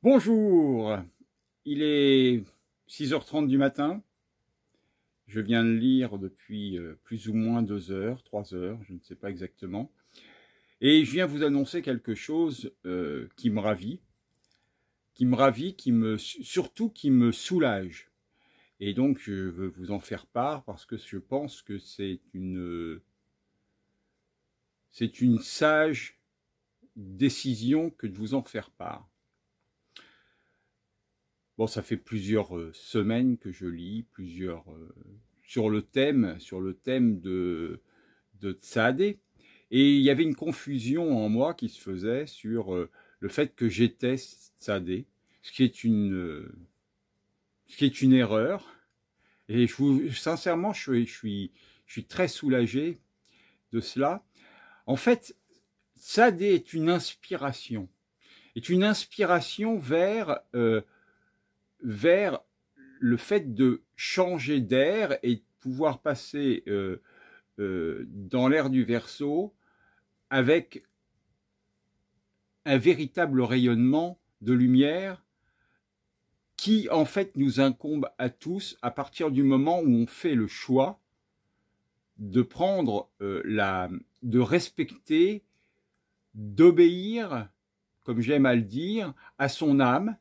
Bonjour, il est 6h30 du matin. Je viens de lire depuis plus ou moins 2 heures, 3 heures, je ne sais pas exactement. Et je viens vous annoncer quelque chose qui me ravit, surtout qui me soulage. Et donc je veux vous en faire part parce que je pense que c'est une sage décision que de vous en faire part. Bon, ça fait plusieurs semaines que je lis, sur le thème de Tsaadé. Et il y avait une confusion en moi qui se faisait sur le fait que j'étais Tsaadé, ce qui est une erreur. Et sincèrement, je suis très soulagé de cela. En fait, Tsaadé est une inspiration vers le fait de changer d'air et de pouvoir passer dans l'ère du Verseau avec un véritable rayonnement de lumière qui en fait nous incombe à tous à partir du moment où on fait le choix de prendre de respecter, d'obéir, comme j'aime à le dire, à son âme,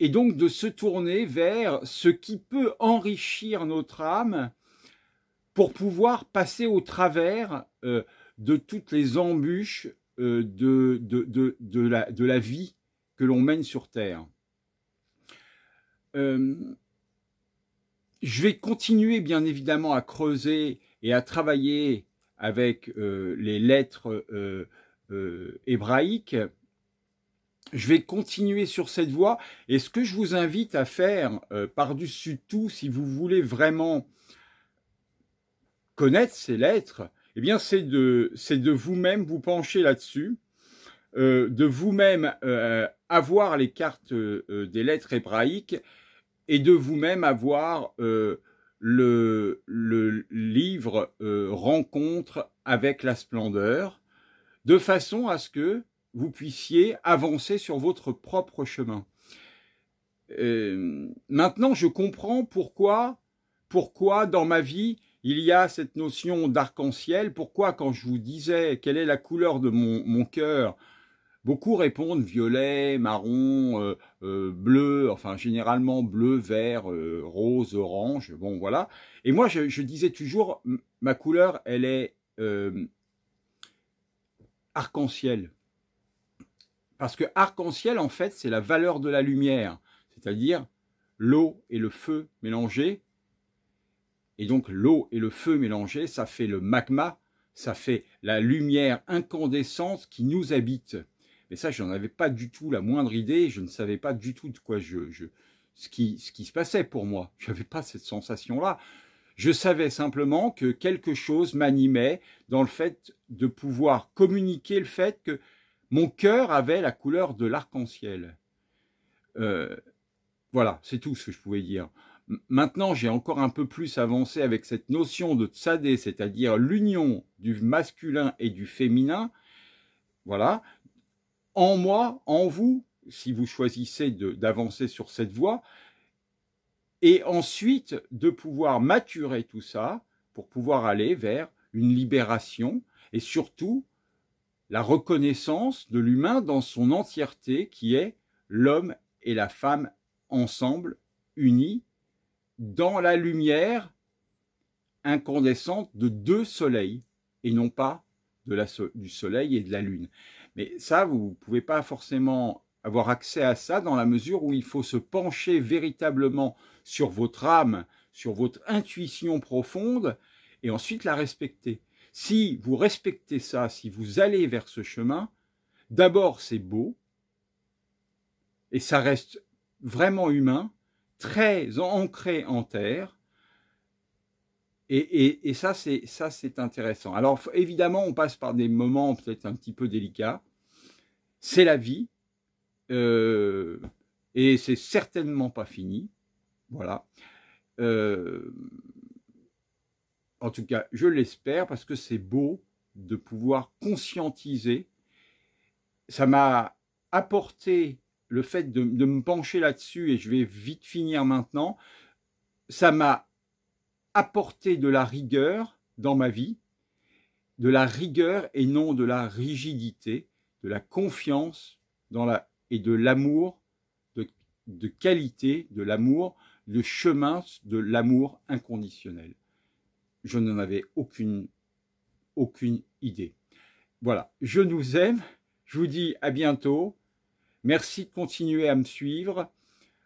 et donc de se tourner vers ce qui peut enrichir notre âme pour pouvoir passer au travers de toutes les embûches de la vie que l'on mène sur Terre. Je vais continuer bien évidemment à creuser et à travailler avec les lettres hébraïques. Je vais continuer sur cette voie, et ce que je vous invite à faire par-dessus tout, si vous voulez vraiment connaître ces lettres, eh bien c'est de vous-même vous pencher là-dessus, de vous-même avoir les cartes des lettres hébraïques, et de vous-même avoir le livre Rencontre avec la splendeur, de façon à ce que vous puissiez avancer sur votre propre chemin. Maintenant, je comprends pourquoi dans ma vie, il y a cette notion d'arc-en-ciel, pourquoi quand je vous disais quelle est la couleur de mon cœur, beaucoup répondent violet, marron, bleu, enfin généralement bleu, vert, rose, orange, bon voilà. Et moi, je disais toujours, ma couleur, elle est arc-en-ciel. Parce que arc-en-ciel, en fait, c'est la valeur de la lumière, c'est-à-dire l'eau et le feu mélangés. Et donc l'eau et le feu mélangés, ça fait le magma, ça fait la lumière incandescente qui nous habite. Mais ça, je n'en avais pas du tout la moindre idée, je ne savais pas du tout de quoi ce qui se passait pour moi. Je n'avais pas cette sensation-là. Je savais simplement que quelque chose m'animait dans le fait de pouvoir communiquer le fait que mon cœur avait la couleur de l'arc-en-ciel. Voilà, c'est tout ce que je pouvais dire. Maintenant, j'ai encore un peu plus avancé avec cette notion de Tsaadé, c'est-à-dire l'union du masculin et du féminin. Voilà. En moi, en vous, si vous choisissez d'avancer sur cette voie, et ensuite de pouvoir maturer tout ça pour pouvoir aller vers une libération et surtout la reconnaissance de l'humain dans son entièreté qui est l'homme et la femme ensemble, unis, dans la lumière incandescente de deux soleils et non pas du soleil et de la lune. Mais ça, vous ne pouvez pas forcément avoir accès à ça dans la mesure où il faut se pencher véritablement sur votre âme, sur votre intuition profonde et ensuite la respecter. Si vous respectez ça, si vous allez vers ce chemin, d'abord c'est beau et ça reste vraiment humain, très ancré en terre. Et ça, c'est intéressant. Alors, évidemment, on passe par des moments peut-être un petit peu délicats. C'est la vie. Et c'est certainement pas fini. Voilà. En tout cas, je l'espère parce que c'est beau de pouvoir conscientiser. Ça m'a apporté le fait de me pencher là-dessus, et je vais vite finir maintenant, ça m'a apporté de la rigueur dans ma vie, de la rigueur et non de la rigidité, de la confiance et de l'amour de qualité, de l'amour, le chemin de l'amour inconditionnel. Je n'en avais aucune idée. Voilà, je nous aime, je vous dis à bientôt. Merci de continuer à me suivre,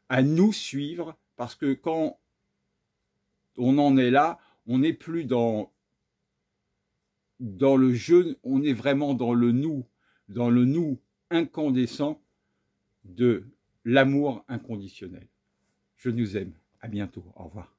à nous suivre, parce que quand on en est là, on n'est plus dans le jeu, on est vraiment dans le nous incandescent de l'amour inconditionnel. Je nous aime. À bientôt. Au revoir.